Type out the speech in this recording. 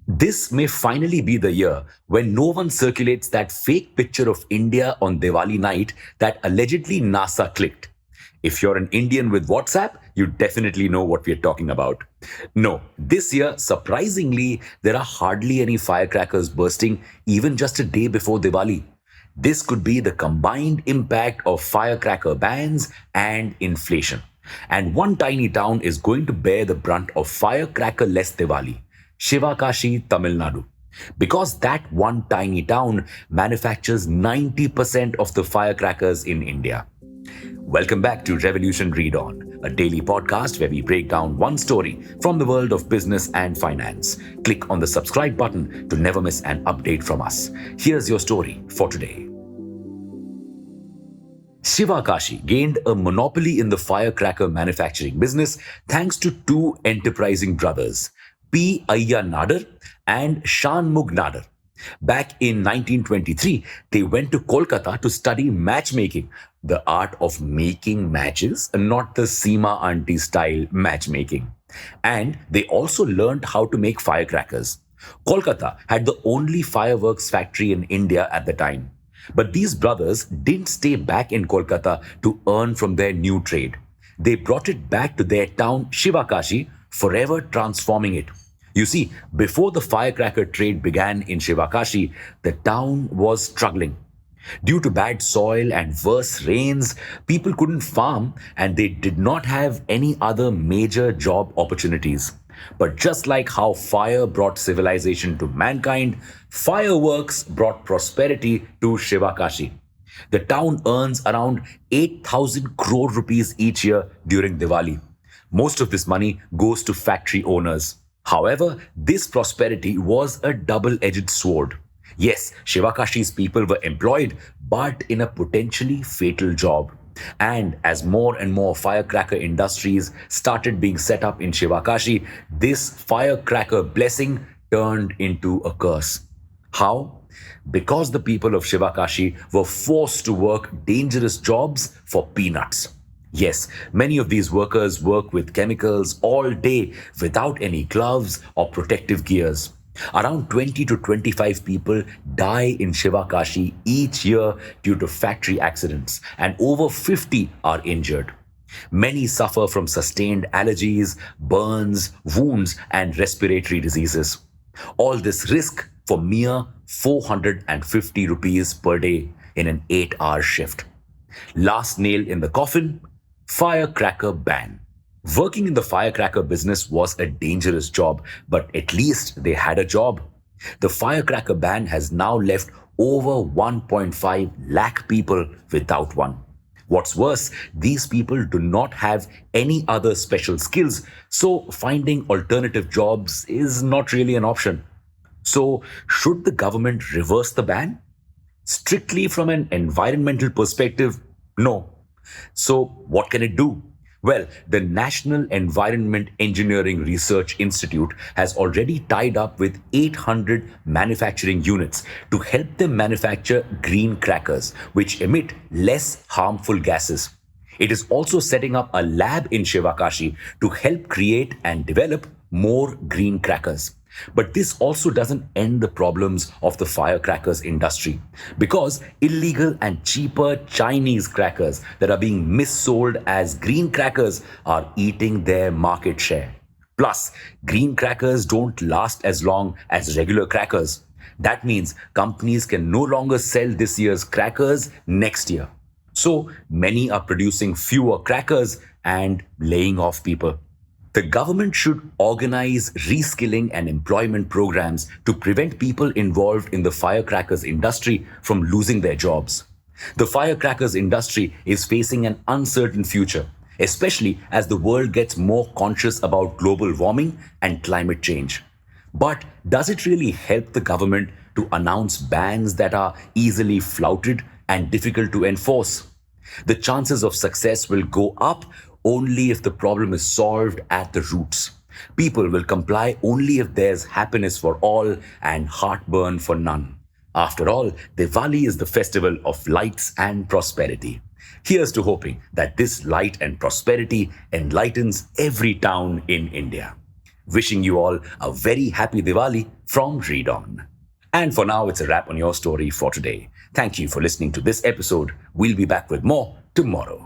This may finally be the year when no one circulates that fake picture of India on Diwali night that allegedly NASA clicked. If you're an Indian with WhatsApp, you definitely know what we're talking about. No, this year, surprisingly, there are hardly any firecrackers bursting even just a day before Diwali. This could be the combined impact of firecracker bans and inflation. And one tiny town is going to bear the brunt of firecracker less Diwali, Shivakashi, Tamil Nadu. Because that one tiny town manufactures 90% of the firecrackers in India. Welcome back to Revolution Read On, a daily podcast where we break down one story from the world of business and finance. Click on the subscribe button to never miss an update from us. Here's your story for today. Shivakashi gained a monopoly in the firecracker manufacturing business thanks to two enterprising brothers, P. Ayya Nadar and Shanmugh Nadar. Back in 1923, they went to Kolkata to study matchmaking, the art of making matches, not the Seema auntie style matchmaking. And they also learned how to make firecrackers. Kolkata had the only fireworks factory in India at the time. But these brothers didn't stay back in Kolkata to earn from their new trade. They brought it back to their town, Shivakashi, forever transforming it. You see, before the firecracker trade began in Shivakashi, the town was struggling. Due to bad soil and worse rains, people couldn't farm and they did not have any other major job opportunities. But just like how fire brought civilization to mankind, fireworks brought prosperity to Shivakashi. The town earns around 8,000 crore rupees each year during Diwali. Most of this money goes to factory owners. However, this prosperity was a double-edged sword. Yes, Shivakashi's people were employed, but in a potentially fatal job. And as more and more firecracker industries started being set up in Shivakashi, this firecracker blessing turned into a curse. How? Because the people of Shivakashi were forced to work dangerous jobs for peanuts. Yes, many of these workers work with chemicals all day without any gloves or protective gears. Around 20 to 25 people die in Shivakashi each year due to factory accidents, and over 50 are injured. Many suffer from sustained allergies, burns, wounds, and respiratory diseases. All this risk for mere 450 rupees per day in an 8-hour shift. Last nail in the coffin, firecracker ban. Working in the firecracker business was a dangerous job, but at least they had a job. The firecracker ban has now left over 1.5 lakh people without one. What's worse, these people do not have any other special skills, so finding alternative jobs is not really an option. So, should the government reverse the ban? Strictly from an environmental perspective, no. So, what can it do? Well, the National Environment Engineering Research Institute has already tied up with 800 manufacturing units to help them manufacture green crackers, which emit less harmful gases. It is also setting up a lab in Shivakashi to help create and develop more green crackers. But this also doesn't end the problems of the firecrackers industry because illegal and cheaper Chinese crackers that are being missold as green crackers are eating their market share. Plus, green crackers don't last as long as regular crackers. That means companies can no longer sell this year's crackers next year. So many are producing fewer crackers and laying off people. The government should organize reskilling and employment programs to prevent people involved in the firecrackers industry from losing their jobs. The firecrackers industry is facing an uncertain future, especially as the world gets more conscious about global warming and climate change. But does it really help the government to announce bans that are easily flouted and difficult to enforce? The chances of success will go up only if the problem is solved at the roots. People will comply only if there's happiness for all and heartburn for none. After all, Diwali is the festival of lights and prosperity. Here's to hoping that this light and prosperity enlightens every town in India. Wishing you all a very happy Diwali from ReadOn. And for now, it's a wrap on your story for today. Thank you for listening to this episode. We'll be back with more tomorrow.